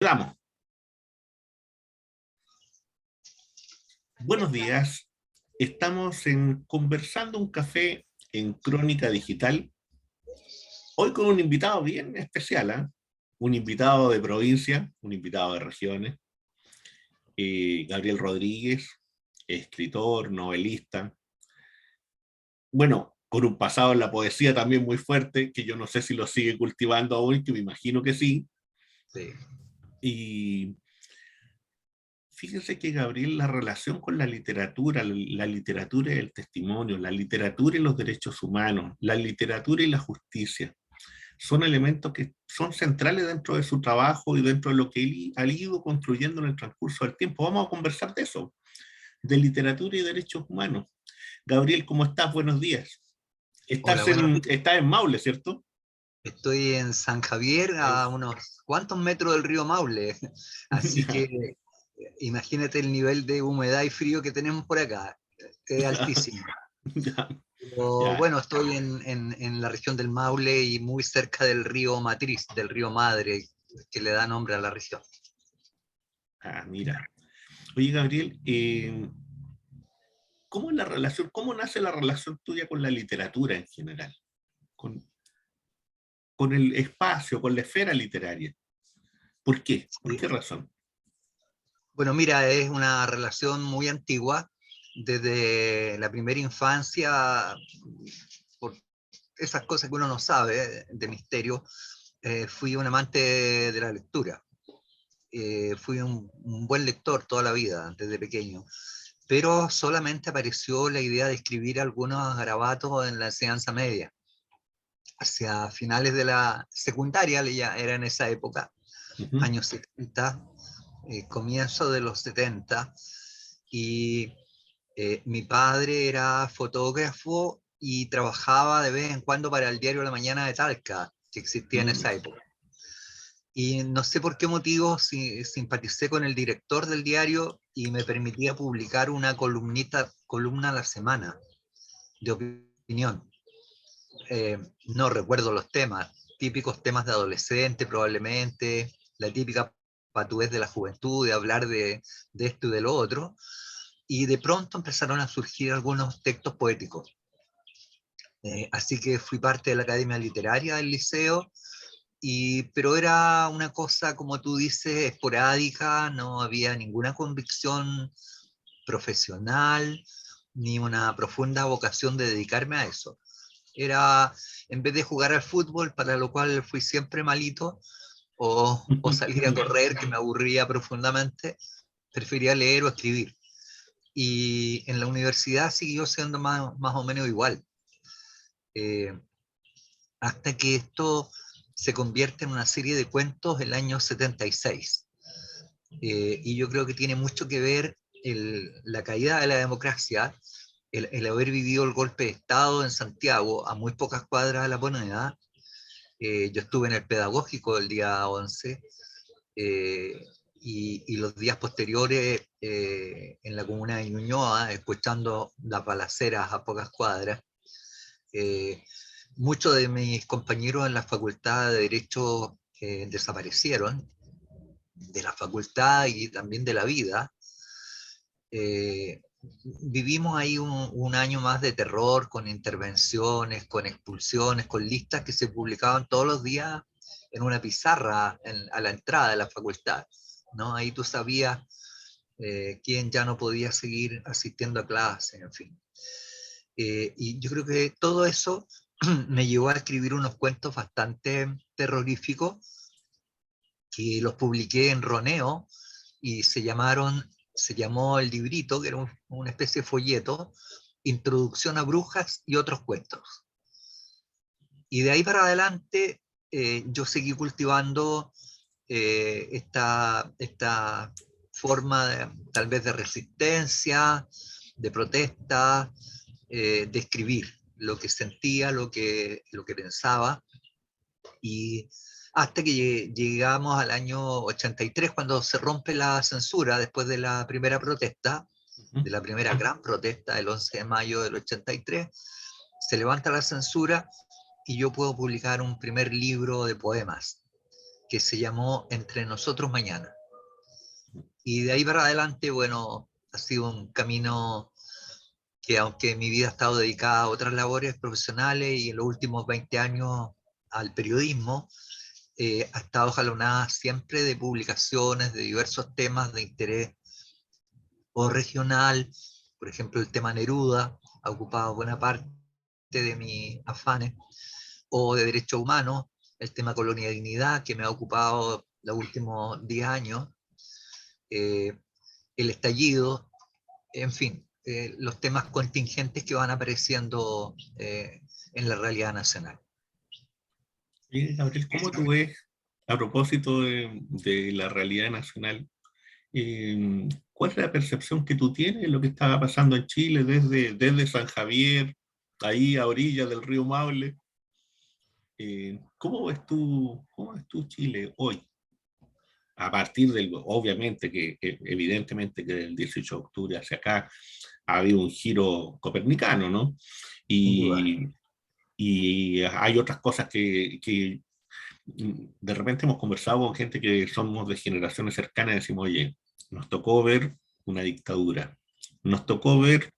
Vamos. Buenos días. Estamos conversando un café en Crónica Digital. Hoy con un invitado bien especial, ¿eh? Un invitado de provincia, un invitado de regiones. Gabriel Rodríguez, escritor, novelista. Bueno, con un pasado en la poesía también muy fuerte, que yo no sé si lo sigue cultivando aún, que me imagino que sí. Sí. Y fíjense que Gabriel, la relación con la literatura y el testimonio, la literatura y los derechos humanos, la literatura y la justicia, son elementos que son centrales dentro de su trabajo y dentro de lo que él ha ido construyendo en el transcurso del tiempo. Vamos a conversar de eso, de literatura y derechos humanos. Gabriel, ¿cómo estás? Buenos días. Hola, buenos días. Estás en Maule, ¿cierto? Estoy en San Javier, En- a unos cuantos metros del río Maule. Así ya, que imagínate el nivel de humedad y frío que tenemos por acá. Es ya, altísimo. ya, Pero ya. bueno, estoy en la región del Maule y muy cerca del río Matriz, del río Madre, que le da nombre a la región. Ah, mira. Oye, Gabriel, ¿cómo es la relación, cómo nace la relación tuya con la literatura en general? Con, con el espacio, con la esfera literaria. ¿Por qué? ¿Por qué Sí. razón? Bueno, mira, es una relación muy antigua, desde la primera infancia, por esas cosas que uno no sabe, de misterio. Fui un amante de la lectura. Fui un buen lector toda la vida, desde pequeño, pero solamente apareció la idea de escribir algunos garabatos en la enseñanza media. Hacia finales de la secundaria, ya era en esa época, Ujú. años 70, comienzo de los 70, y mi padre era fotógrafo y trabajaba de vez en cuando para el diario La Mañana de Talca, que existía en Mm, esa época. Y no sé por qué motivo simpaticé con el director del diario y me permitía publicar una columna a la semana de opinión. No recuerdo los temas, típicos temas de adolescente probablemente, la típica patudez de la juventud de hablar de esto y de lo otro. Y de pronto empezaron a surgir algunos textos poéticos. Así que fui parte de la Academia Literaria del liceo, pero era una cosa, como tú dices, esporádica, no había ninguna convicción profesional, ni una profunda vocación de dedicarme a eso. Era, en vez de jugar al fútbol, para lo cual fui siempre malito, o salir a correr, que me aburría profundamente, prefería leer o escribir. Y en la universidad siguió siendo más o menos igual. Eh, Hasta que esto se convierte en una serie de cuentos el año 76. Y yo creo que tiene mucho que ver la caída de la democracia, el haber vivido el golpe de Estado en Santiago, a muy pocas cuadras de la moneda. Yo estuve en el pedagógico el día 11, y los días posteriores en la comuna de Ñuñoa, escuchando las balaceras a pocas cuadras. Eh, Muchos de mis compañeros en la Facultad de Derecho desaparecieron de la facultad y también de la vida. Eh, Vivimos ahí un año más de terror, con intervenciones, con expulsiones, con listas que se publicaban todos los días en una pizarra a la entrada de la facultad, ¿no? Ahí tú sabías quién ya no podía seguir asistiendo a clases, en fin. Y yo creo que todo eso me llevó a escribir unos cuentos bastante terroríficos que los publiqué en Roneo y se llamó el librito, que era una especie de folleto, Introducción a Brujas y otros cuentos. Y de ahí para adelante yo seguí cultivando esta forma tal vez de resistencia, de protesta, de escribir lo que sentía, lo que pensaba. Y hasta que llegamos al año 83, cuando se rompe la censura después de la primera protesta, ujú. de la primera gran protesta del 11 de mayo del 83, se levanta la censura y yo puedo publicar un primer libro de poemas. que se llamó Entre Nosotros Mañana. Y de ahí para adelante, bueno, ha sido un camino que, aunque mi vida ha estado dedicada a otras labores profesionales y en los últimos 20 años al periodismo, ha estado jalonada siempre de publicaciones de diversos temas de interés o regional. Por ejemplo, el tema Neruda ha ocupado buena parte de mis afanes, o de derechos humanos, el tema colonia y dignidad, que me ha ocupado los últimos 10 años, eh, el estallido, en fin, los temas contingentes que van apareciendo en la realidad nacional. Gabriel, ¿cómo tú ves, a propósito de la realidad nacional, cuál es la percepción que tú tienes de lo que estaba pasando en Chile desde San Javier, ahí a orillas del río Maule? Cómo ves tú Chile hoy? A partir del, obviamente que evidentemente que del 18 de octubre hacia acá ha habido un giro copernicano, ¿no? Sin duda. Y, y hay otras cosas que de repente hemos conversado con gente que somos de generaciones cercanas y decimos, oye, nos tocó ver una dictadura, nos tocó ver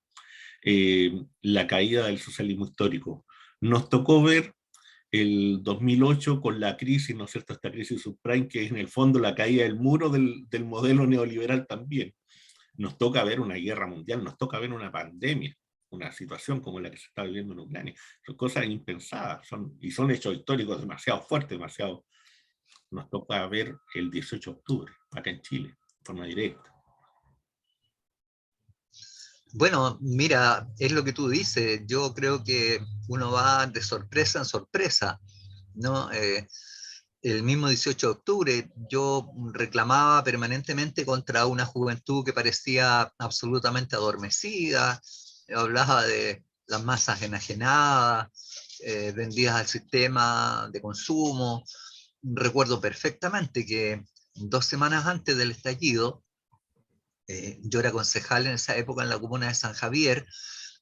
la caída del socialismo histórico, nos tocó ver el 2008 con la crisis, ¿no es cierto?, esta crisis subprime, que es en el fondo la caída del muro del modelo neoliberal también. Nos toca ver una guerra mundial, nos toca ver una pandemia, una situación como la que se está viviendo en Ucrania. Son cosas impensadas y son hechos históricos demasiado fuertes, demasiado. Nos toca ver el 18 de octubre, acá en Chile, de forma directa. Bueno, mira, es lo que tú dices. Yo creo que uno va de sorpresa en sorpresa, ¿no? El mismo 18 de octubre yo reclamaba permanentemente contra una juventud que parecía absolutamente adormecida, hablaba de las masas enajenadas, vendidas al sistema de consumo. Recuerdo perfectamente que 2 semanas antes del estallido, yo era concejal en esa época en la comuna de San Javier,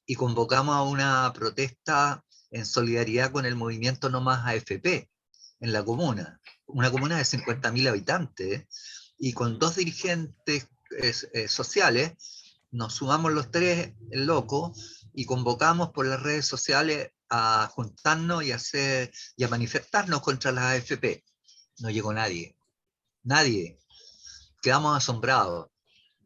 y convocamos a una protesta en solidaridad con el movimiento No Más AFP en la comuna, una comuna de 50.000 habitantes, y con 2 dirigentes sociales, nos sumamos los tres, el loco, y convocamos por las redes sociales a juntarnos y a manifestarnos contra las AFP. No llegó nadie, nadie. Quedamos asombrados.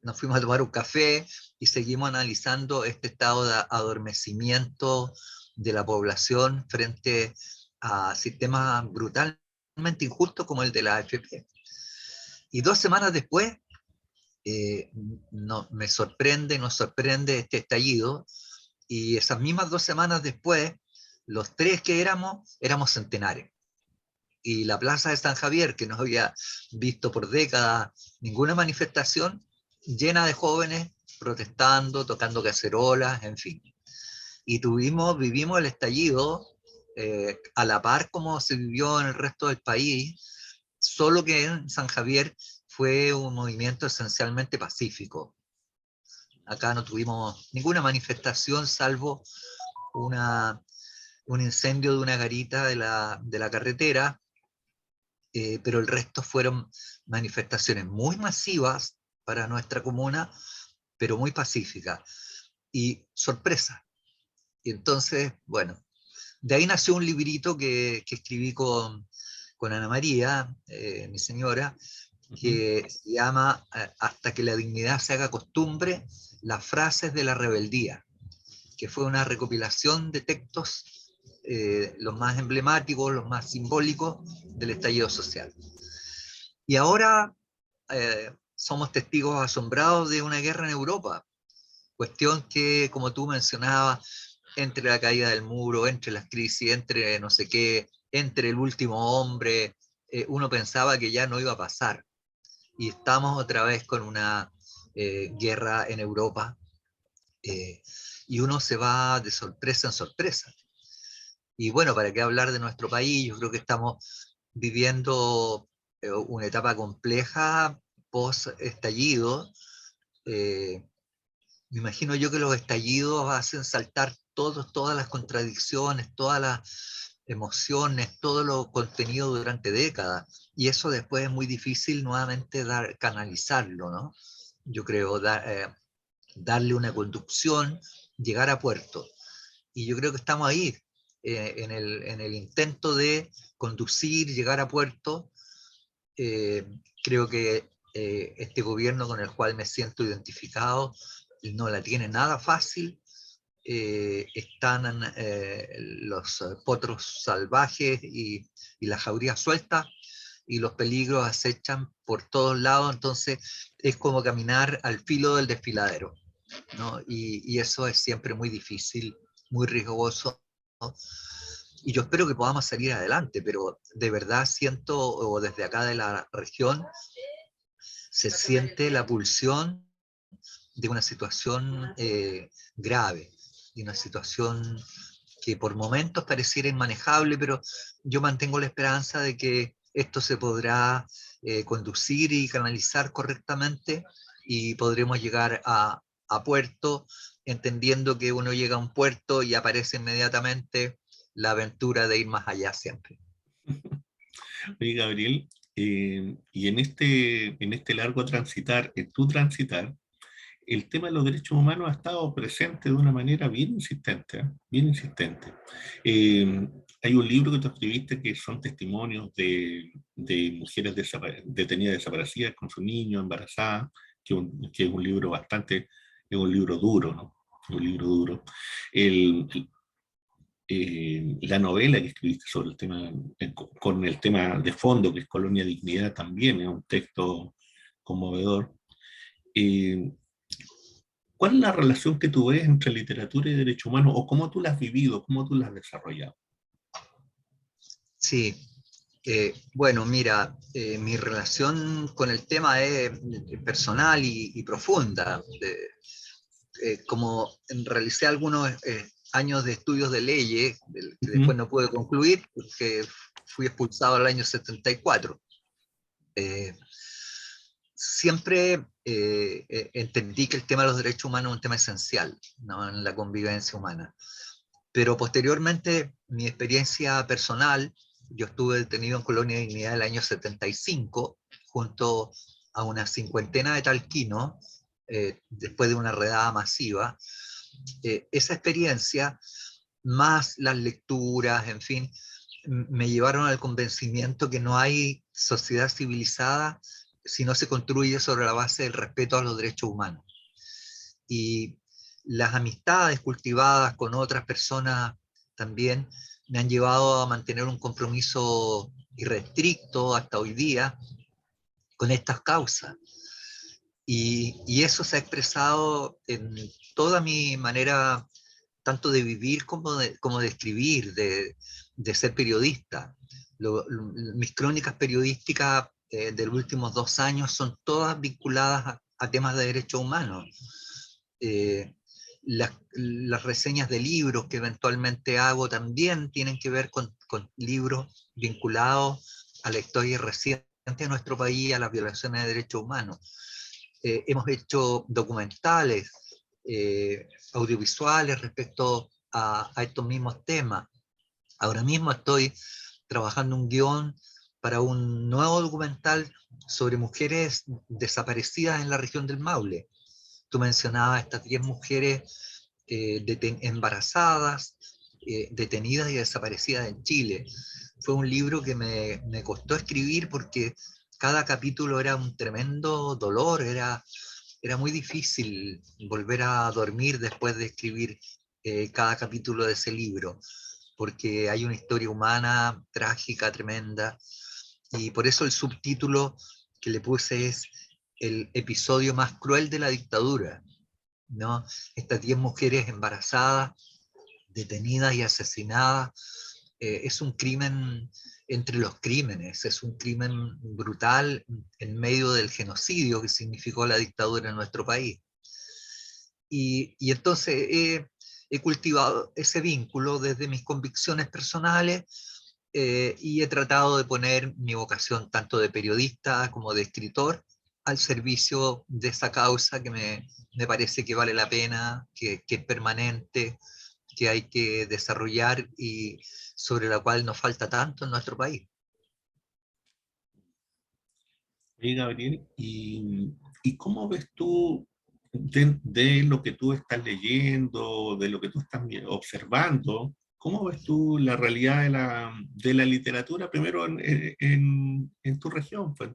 Nos fuimos a tomar un café y seguimos analizando este estado de adormecimiento de la población frente a sistemas brutalmente injustos como el de la AFP. Y 2 semanas después, nos sorprende este estallido, y esas mismas 2 semanas después, los tres que éramos centenares. Y la plaza de San Javier, que no había visto por décadas ninguna manifestación, llena de jóvenes protestando, tocando cacerolas, en fin. Y vivimos el estallido a la par como se vivió en el resto del país, solo que en San Javier fue un movimiento esencialmente pacífico. Acá no tuvimos ninguna manifestación salvo un incendio de una garita de la carretera, pero el resto fueron manifestaciones muy masivas para nuestra comuna, pero muy pacíficas. Y sorpresa. Y entonces, bueno, de ahí nació un librito que escribí con Ana María, mi señora, que se llama Hasta que la dignidad se haga costumbre, las frases de la rebeldía, que fue una recopilación de textos, los más emblemáticos, los más simbólicos del estallido social. Y ahora somos testigos asombrados de una guerra en Europa, cuestión que, como tú mencionabas, entre la caída del muro, entre las crisis, entre no sé qué, entre el último hombre, uno pensaba que ya no iba a pasar. Y estamos otra vez con una guerra en Europa, y uno se va de sorpresa en sorpresa. Y bueno, ¿para qué hablar de nuestro país? Yo creo que estamos viviendo una etapa compleja post-estallido. Eh, Me imagino yo que los estallidos hacen saltar todas las contradicciones, todas las emociones, todo lo contenido durante décadas. y eso después es muy difícil nuevamente canalizarlo, ¿no? Yo creo, darle una conducción, llegar a puerto. Y yo creo que estamos ahí, en el intento de conducir, llegar a puerto. Eh, Creo que este gobierno con el cual me siento identificado no la tiene nada fácil. Están los potros salvajes y las jaurías sueltas, y los peligros acechan por todos lados, entonces es como caminar al filo del desfiladero, ¿no? Y eso es siempre muy difícil, muy riesgoso, ¿no? Y yo espero que podamos salir adelante, pero de verdad siento, o desde acá de la región, se siente la pulsión de una situación grave, de una situación que por momentos pareciera inmanejable, pero yo mantengo la esperanza de que esto se podrá conducir y canalizar correctamente, y podremos llegar a puerto, entendiendo que uno llega a un puerto y aparece inmediatamente la aventura de ir más allá siempre. Oye, Gabriel, y en este largo transitar, en tu transitar, el tema de los derechos humanos ha estado presente de una manera bien insistente, ¿eh? Bien insistente. Eh, Hay un libro que tú escribiste que son testimonios de mujeres detenidas desaparecidas con su niño, embarazadas, que es un libro bastante, es un libro duro, ¿no? Un libro duro. El, la novela que escribiste sobre el tema, con el tema de fondo, que es Colonia Dignidad, también es un texto conmovedor. Eh, ¿Cuál es la relación que tú ves entre literatura y derechos humanos, o cómo tú la has vivido, cómo tú la has desarrollado? Sí, bueno, mira, mi relación con el tema es personal y profunda. Como realicé algunos años de estudios de leyes, que después Ujú. no pude concluir porque fui expulsado el año 74. Eh, Siempre entendí que el tema de los derechos humanos es un tema esencial, ¿no?, en la convivencia humana. Pero posteriormente, mi experiencia personal, yo estuve detenido en Colonia de Dignidad el año 75, junto a una cincuentena de talquinos, después de una redada masiva. Esa experiencia, más las lecturas, en fin, me llevaron al convencimiento que no hay sociedad civilizada si no se construye sobre la base del respeto a los derechos humanos. Y las amistades cultivadas con otras personas también me han llevado a mantener un compromiso irrestricto hasta hoy día con estas causas. Y eso se ha expresado en toda mi manera, tanto de vivir como de escribir, de ser periodista. Mis crónicas periodísticas de los últimos 2 años son todas vinculadas a temas de derechos humanos. Eh, las reseñas de libros que eventualmente hago también tienen que ver con libros vinculados a la historia reciente de nuestro país, a las violaciones de derechos humanos. Hemos hecho documentales, audiovisuales respecto a estos mismos temas. Ahora mismo estoy trabajando un guión para un nuevo documental sobre mujeres desaparecidas en la región del Maule. Tú mencionabas estas 10 mujeres embarazadas, detenidas y desaparecidas en Chile. Fue un libro que me costó escribir porque cada capítulo era un tremendo dolor, era muy difícil volver a dormir después de escribir cada capítulo de ese libro, porque hay una historia humana trágica, tremenda, y por eso el subtítulo que le puse es el episodio más cruel de la dictadura, ¿no? Estas 10 mujeres embarazadas, detenidas y asesinadas, es un crimen entre los crímenes, es un crimen brutal en medio del genocidio que significó la dictadura en nuestro país. Y entonces he cultivado ese vínculo desde mis convicciones personales, y he tratado de poner mi vocación tanto de periodista como de escritor al servicio de esa causa que me parece que vale la pena, que es permanente, que hay que desarrollar y sobre la cual nos falta tanto en nuestro país. Oye, Gabriel, y cómo ves tú de lo que tú estás leyendo, de lo que tú estás observando, cómo ves tú la realidad de la literatura, primero en tu región? Pues,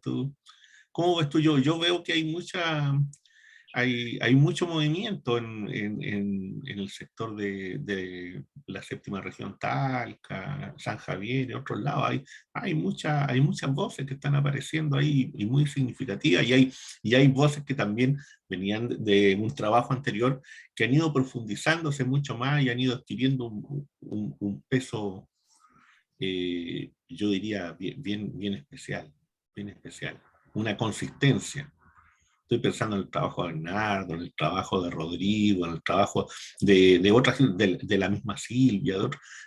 ¿cómo ves tú? Yo veo que hay mucho movimiento en el sector de la séptima región Talca, San Javier y otros lados. Hay muchas voces que están apareciendo ahí y muy significativas, y hay voces que también venían de un trabajo anterior que han ido profundizándose mucho más y han ido adquiriendo un peso, yo diría, bien especial, una consistencia. Estoy pensando en el trabajo de Bernardo, en el trabajo de Rodrigo, en el trabajo de otras, de la misma Silvia,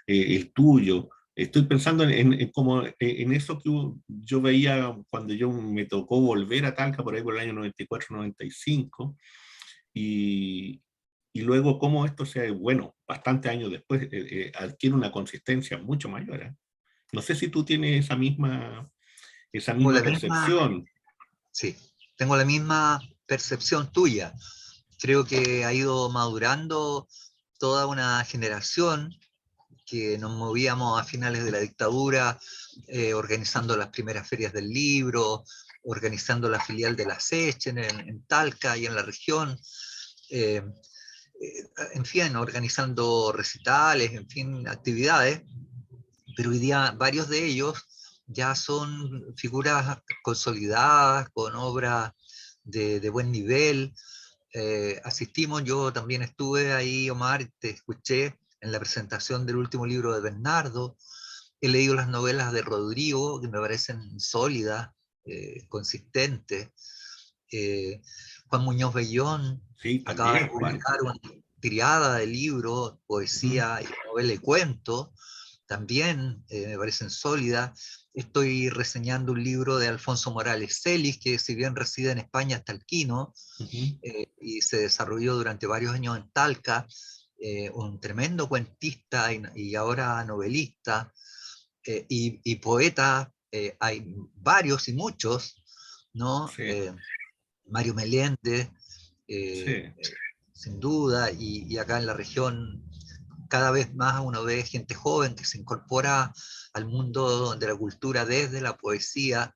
el tuyo. Estoy pensando como en eso que yo veía cuando yo me tocó volver a Talca por ahí por el año 94, 95, y, y luego cómo esto bueno, bastantes años después, adquiere una consistencia mucho mayor, ¿eh? No sé si tú tienes esa Tengo misma la misma, percepción. sí, tengo la misma percepción tuya. Creo que ha ido madurando toda una generación que nos movíamos a finales de la dictadura, organizando las primeras ferias del libro, organizando la filial de la Sechen en Talca y en la región, eh, en fin, organizando recitales, en fin, actividades, pero hoy día varios de ellos ya son figuras consolidadas, con obras de buen nivel. Asistimos, yo también estuve ahí, Omar, te escuché en la presentación del último libro de Bernardo. He leído las novelas de Rodrigo, que me parecen sólidas, consistentes. Eh, Juan Muñoz Bellón Sí, acaba de también, Juan. publicar una tirada de libros, Ujú. poesía, y novela y cuento, también me parecen sólidas. Estoy reseñando un libro de Alfonso Morales Celis, que si bien reside en España, es talquino, Ujú. y se desarrolló durante varios años en Talca, un tremendo cuentista y ahora novelista, y poeta, hay varios y muchos, ¿no? Sí, Mario Meléndez, eh, sí, sin duda, y acá en la región cada vez más uno ve gente joven que se incorpora al mundo de la cultura desde la poesía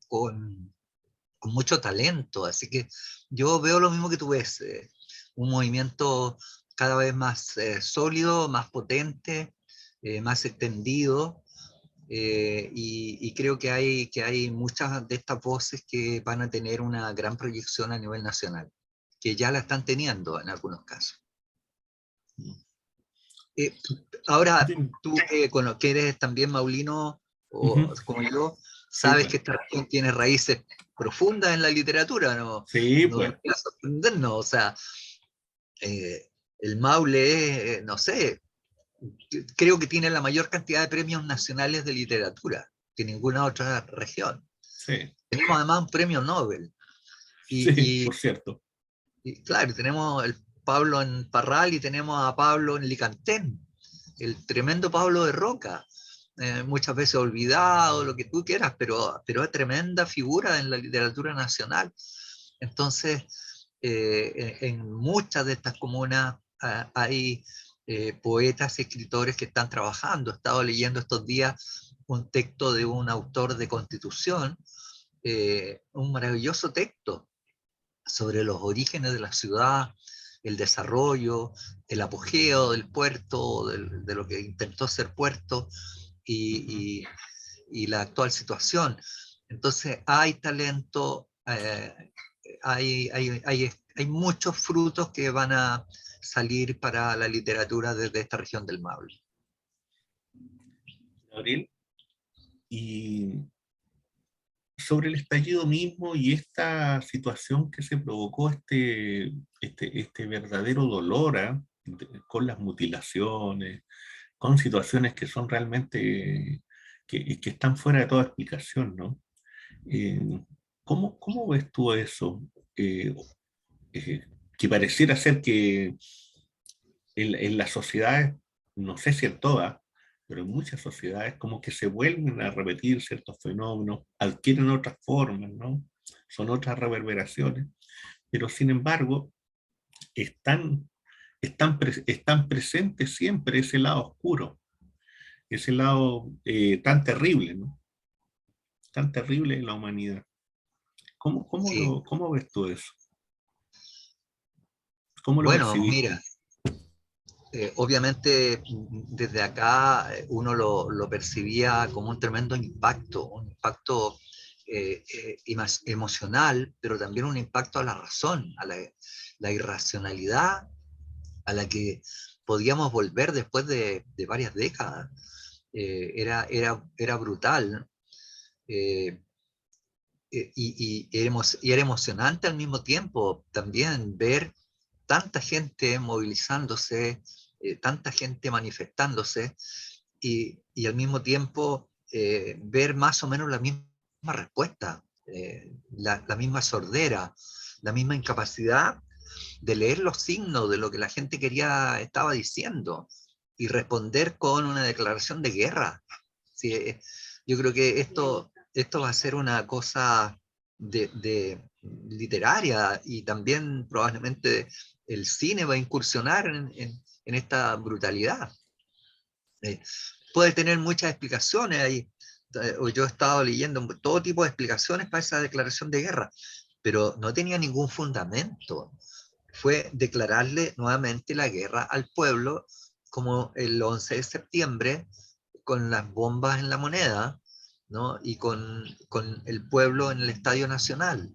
con, con mucho talento. Así que yo veo lo mismo que tú ves, un movimiento cada vez más sólido, más potente, más extendido. Y creo que hay muchas de estas voces que van a tener una gran proyección a nivel nacional, que ya la están teniendo en algunos casos. Eh, Ahora, dime. tú con lo que eres también maulino, Ujú. o como yo, Sí, sabes pues. que esta región tiene raíces profundas en la literatura, ¿no? Sí, No pues. debería sorprendernos, o sea, eh, el Maule es, no sé, creo que tiene la mayor cantidad de premios nacionales de literatura que ninguna otra región. Sí, Tenemos además un premio Nobel. sí, Y, por cierto. y claro, tenemos el Pablo en Parral y tenemos a Pablo en Licantén, el tremendo Pablo de Roca, muchas veces olvidado, lo que tú quieras, pero es tremenda figura en la literatura nacional. Entonces, en muchas de estas comunas hay poetas y escritores que están trabajando. He estado leyendo estos días un texto de un autor de Constitución, un maravilloso texto sobre los orígenes de la ciudad, el desarrollo, el apogeo del puerto, de lo que intentó ser puerto Ujú. y, y la actual situación. Entonces hay talento, hay muchos frutos que van a salir para la literatura desde esta región del Maule. Gabriel, y sobre el estallido mismo y esta situación que se provocó, este verdadero dolor, ¿ah? Con las mutilaciones, con situaciones que son realmente, que están fuera de toda explicación, ¿no? Eh, cómo ves tú eso? Eh, eh, que pareciera ser que en las sociedades, no sé si en todas, pero en muchas sociedades como que se vuelven a repetir ciertos fenómenos, adquieren otras formas, ¿no? Son otras reverberaciones, pero sin embargo están, están presentes siempre ese lado oscuro, ese lado tan terrible, ¿no? Tan terrible en la humanidad. Sí. ¿Cómo ves tú eso? ¿Cómo lo Bueno, percibiste? mira, obviamente desde acá uno lo percibía como un impacto emocional, pero también un impacto a la razón, a la irracionalidad a la que podíamos volver después de varias décadas. Era brutal. eh, y era emocionante al mismo tiempo también ver tanta gente movilizándose, tanta gente manifestándose y al mismo tiempo ver más o menos la misma respuesta, la misma sordera, la misma incapacidad de leer los signos de lo que la gente quería, estaba diciendo y responder con una declaración de guerra. Sí, yo creo que esto va a ser una cosa de literaria y también probablemente el cine va a incursionar en esta brutalidad. Eh, Puede tener muchas explicaciones ahí. Yo he estado leyendo todo tipo de explicaciones para esa declaración de guerra, pero no tenía ningún fundamento. Fue declararle nuevamente la guerra al pueblo, como el 11 de septiembre, con las bombas en la moneda, ¿no? Y con el pueblo en el Estadio Nacional.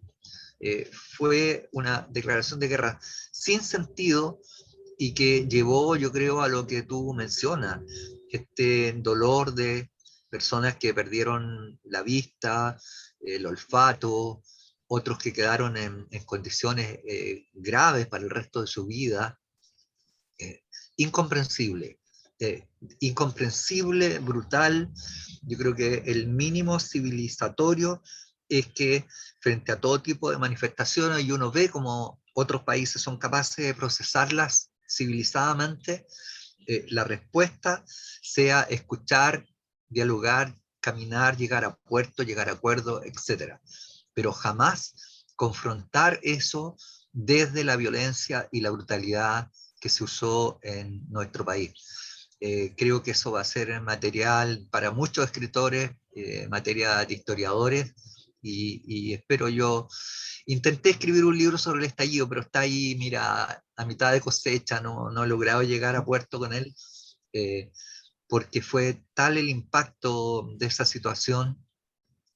Fue una declaración de guerra sin sentido y que llevó, yo creo, a lo que tú mencionas, este dolor de personas que perdieron la vista, el olfato, otros que quedaron en condiciones graves para el resto de su vida. eh, Incomprensible, incomprensible, brutal. Yo creo que el mínimo civilizatorio es que frente a todo tipo de manifestaciones y uno ve como otros países son capaces de procesarlas civilizadamente, la respuesta sea escuchar, dialogar, caminar, llegar a puerto, llegar a acuerdo, etcétera. Pero jamás confrontar eso desde la violencia y la brutalidad que se usó en nuestro país. Creo que eso va a ser material para muchos escritores, materia de historiadores, y espero yo. Intenté escribir un libro sobre el estallido, pero está ahí, mira, a mitad de cosecha, no he logrado llegar a puerto con él, eh, porque fue tal el impacto de esa situación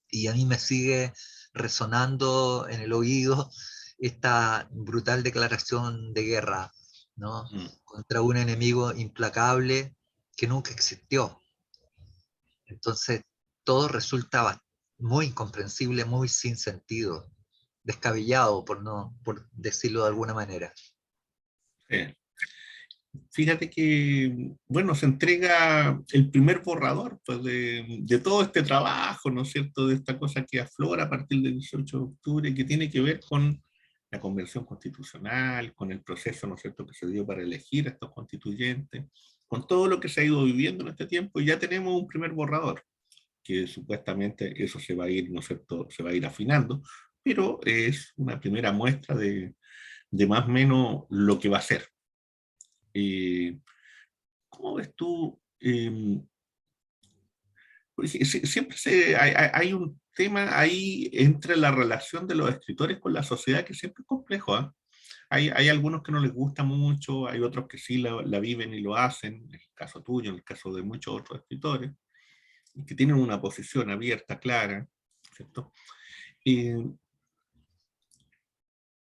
y a mí me sigue resonando en el oído esta brutal declaración de guerra, ¿no? Mm. Contra un enemigo implacable que nunca existió. Entonces, todo resulta muy incomprensible, muy sin sentido, descabellado, por decirlo de alguna manera. Sí. Fíjate que, bueno, se entrega el primer borrador pues, de todo este trabajo, ¿no es cierto?, de esta cosa que aflora a partir del 18 de octubre, que tiene que ver con la convención constitucional, con el proceso, ¿no es cierto?, que se dio para elegir a estos constituyentes, con todo lo que se ha ido viviendo en este tiempo, y ya tenemos un primer borrador, que supuestamente eso se va a ir, ¿no es cierto?, se va a ir afinando, pero es una primera muestra de más o menos lo que va a ser. Eh, ¿Cómo ves tú? Porque siempre hay un tema ahí entre la relación de los escritores con la sociedad que siempre es complejo, ¿ah? Hay algunos que no les gusta mucho, hay otros que sí la viven y lo hacen, en el caso tuyo, en el caso de muchos otros escritores, que tienen una posición abierta, clara, ¿cierto? Eh,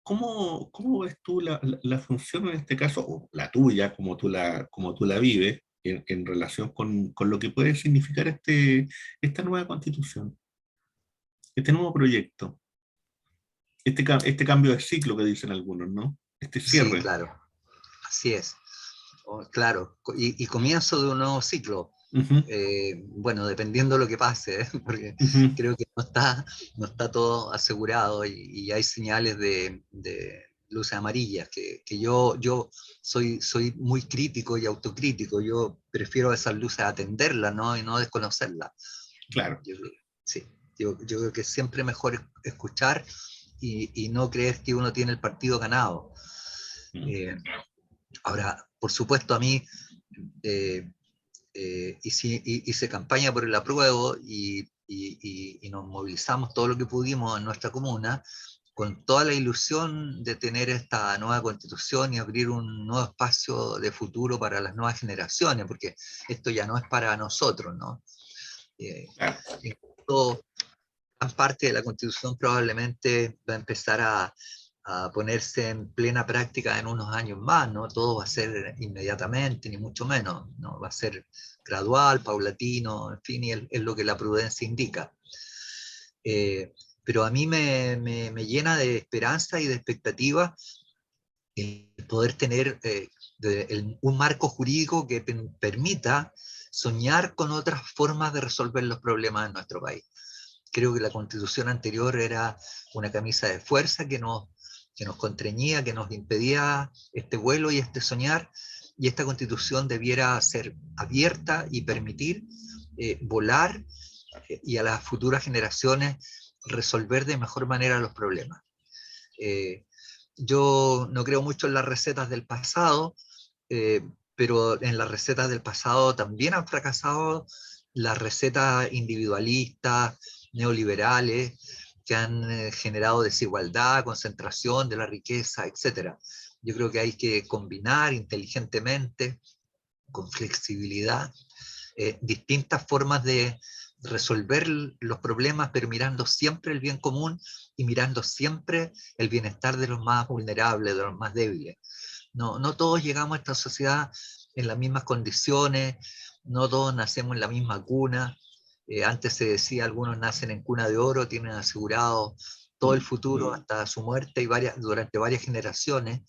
¿Cómo ves tú la función en este caso, o la tuya, como tú la vives, en relación con lo que puede significar esta nueva constitución, este nuevo proyecto, este cambio de ciclo que dicen algunos, ¿no? Este Sí, cierre. claro, así es. Claro, y comienzo de un nuevo ciclo. Ujú, Bueno, dependiendo de lo que pase, ¿eh? Porque ujú, creo que no está todo asegurado y hay señales de luces amarillas, que yo soy muy crítico y autocrítico, yo prefiero esas luces atenderlas, ¿no? Y no desconocerlas. Claro. Sí, yo creo que es siempre mejor escuchar y no creer que uno tiene el partido ganado. Ahora, por supuesto, a mí eh, hice campaña por el apruebo y nos movilizamos todo lo que pudimos en nuestra comuna con toda la ilusión de tener esta nueva constitución y abrir un nuevo espacio de futuro para las nuevas generaciones, porque esto ya no es para nosotros, ¿no? Claro. Gran parte de la constitución probablemente va a empezar a ponerse en plena práctica en unos años más, ¿no? Todo va a ser inmediatamente, ni mucho menos, ¿no? Va a ser gradual, paulatino, en fin, y es lo que la prudencia indica. Pero a mí me llena de esperanza y de expectativa el poder tener un marco jurídico que permita soñar con otras formas de resolver los problemas en nuestro país. Creo que la constitución anterior era una camisa de fuerza que nos constreñía, que nos impedía este vuelo y este soñar, y esta constitución debiera ser abierta y permitir volar y a las futuras generaciones resolver de mejor manera los problemas. Yo no creo mucho en las recetas del pasado, pero en las recetas del pasado también han fracasado las recetas individualistas, neoliberales, que han generado desigualdad, concentración de la riqueza, etc. Yo creo que hay que combinar inteligentemente, con flexibilidad, distintas formas de resolver los problemas, pero mirando siempre el bien común y mirando siempre el bienestar de los más vulnerables, de los más débiles. No todos llegamos a esta sociedad en las mismas condiciones, no todos nacemos en la misma cuna. Antes se decía, algunos nacen en cuna de oro, tienen asegurado todo el futuro hasta su muerte y durante varias generaciones,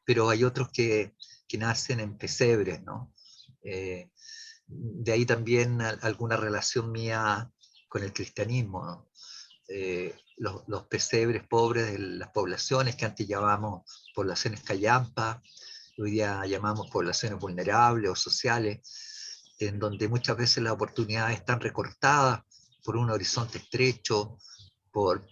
pero hay otros que nacen en pesebres, ¿no? De ahí también alguna relación mía con el cristianismo, ¿no? Los pesebres pobres de las poblaciones que antes llamábamos poblaciones callampas, hoy día llamamos poblaciones vulnerables o sociales, en donde muchas veces las oportunidades están recortadas por un horizonte estrecho, por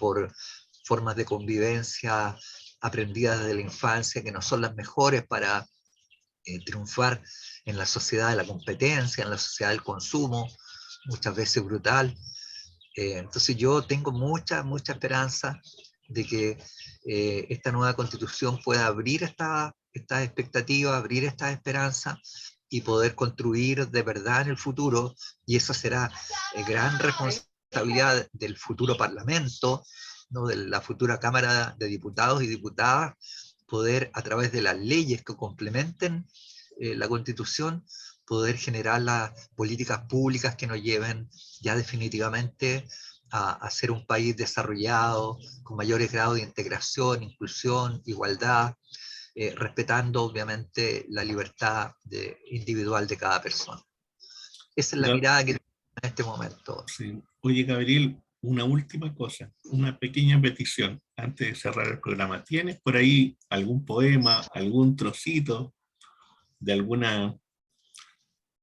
formas de convivencia aprendidas desde la infancia que no son las mejores para triunfar en la sociedad de la competencia, en la sociedad del consumo, muchas veces brutal. Entonces yo tengo mucha esperanza de que esta nueva constitución pueda abrir esta expectativa, abrir esta esperanza y poder construir de verdad en el futuro, y esa será gran responsabilidad del futuro Parlamento, ¿no? De la futura Cámara de Diputados y Diputadas, poder a través de las leyes que complementen la Constitución, poder generar las políticas públicas que nos lleven ya definitivamente a ser un país desarrollado, con mayores grados de integración, inclusión, igualdad, respetando obviamente la libertad individual de cada persona. Esa es la mirada que tengo en este momento. Sí. Oye, Gabriel, una última cosa, una pequeña petición antes de cerrar el programa. ¿Tienes por ahí algún poema, algún trocito de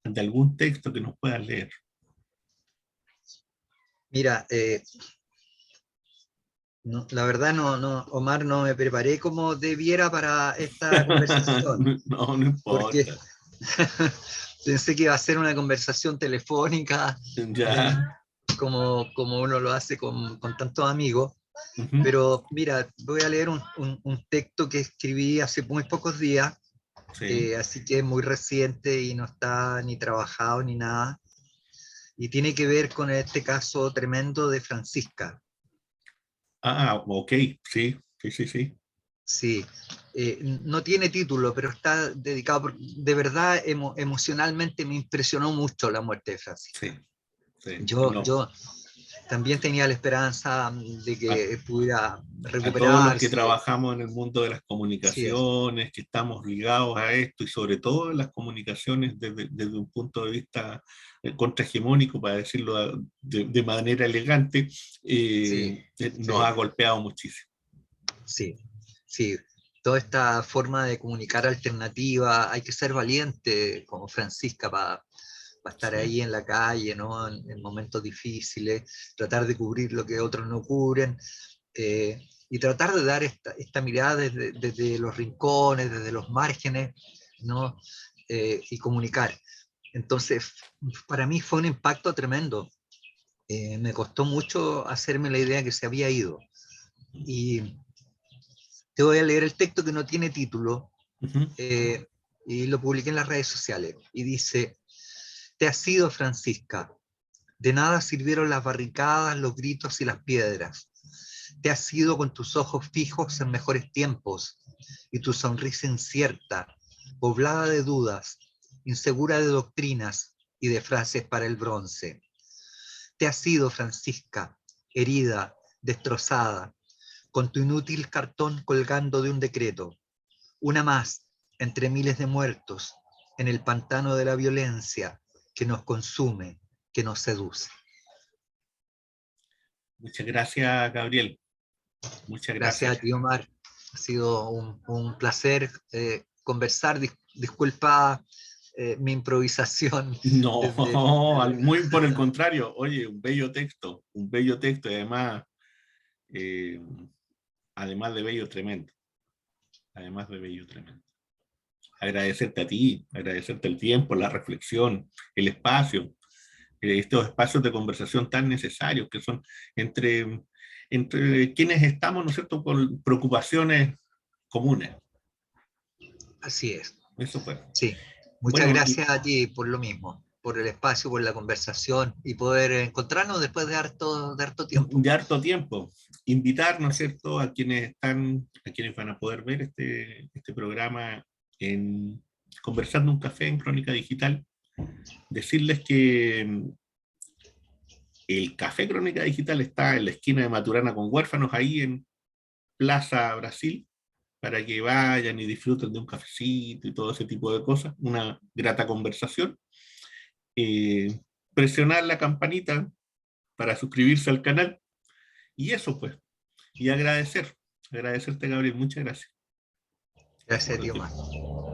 de algún texto que nos puedas leer? Mira, no, la verdad Omar, no me preparé como debiera para esta conversación, No, no porque importa. pensé que iba a ser una conversación telefónica, Ya. como uno lo hace con tantos amigos, Ujú. pero mira, voy a leer un texto que escribí hace muy pocos días, Sí. así que es muy reciente y no está ni trabajado ni nada, y tiene que ver con este caso tremendo de Francisca. Ah, ok, sí, sí, sí, sí. Sí, no tiene título, pero está dedicado, de verdad emocionalmente me impresionó mucho la muerte de Francisca. Sí, sí. No. Yo también tenía la esperanza de A, que pudiera a todos los que recuperarse. trabajamos en el mundo de las Sí, comunicaciones, que estamos ligados a esto y sobre todo en las comunicaciones desde un punto de vista contrahegemónico, para decirlo de manera elegante, sí, nos sí, ha golpeado muchísimo. sí, sí. toda esta forma de comunicar alternativa. Hay que ser valiente como Francisca para estar Sí. ahí en la calle, ¿no? En momentos difíciles, tratar de cubrir lo que otros no cubren, y tratar de dar esta mirada desde los rincones, desde los márgenes, ¿no? Y comunicar. Entonces, para mí fue un impacto tremendo. Me costó mucho hacerme la idea que se había ido. Y te voy a leer el texto que no tiene título, Ujú. y lo publiqué en las redes sociales. Y dice: te has ido, Francisca. De nada sirvieron las barricadas, los gritos y las piedras. Te has ido con tus ojos fijos en mejores tiempos y tu sonrisa incierta, poblada de dudas, insegura de doctrinas y de frases para el bronce. Te has ido, Francisca, herida, destrozada, con tu inútil cartón colgando de un decreto, una más entre miles de muertos en el pantano de la violencia que nos consume, que nos seduce. Muchas gracias, Gabriel. Muchas Gracias gracias. a ti, Omar. Ha sido un placer conversar. Disculpa mi improvisación No, desde... muy por el contrario. Oye, un bello texto y eh, además de bello, tremendo. Además de bello, tremendo. Agradecerte a ti, agradecerte el tiempo, la reflexión, el espacio, estos espacios de conversación tan necesarios que son entre, entre quienes estamos, ¿no es cierto?, con preocupaciones comunes. Así es, Eso fue. sí. Muchas Bueno, y gracias a ti por lo mismo, por el espacio, por la conversación y poder encontrarnos después de harto tiempo. de harto tiempo, invitar, ¿no es Así es. cierto?, a quienes están, a quienes van a poder ver este programa en Conversando un Café en Crónica Digital, decirles que el Café Crónica Digital está en la esquina de Maturana con Huérfanos, ahí en Plaza Brasil, para que vayan y disfruten de un cafecito y todo ese tipo de cosas, una grata conversación. Eh, Presionar la campanita para suscribirse al canal y eso pues, y agradecerte Gabriel, muchas gracias. Gracias Gracias a por ti, el Omar. tiempo.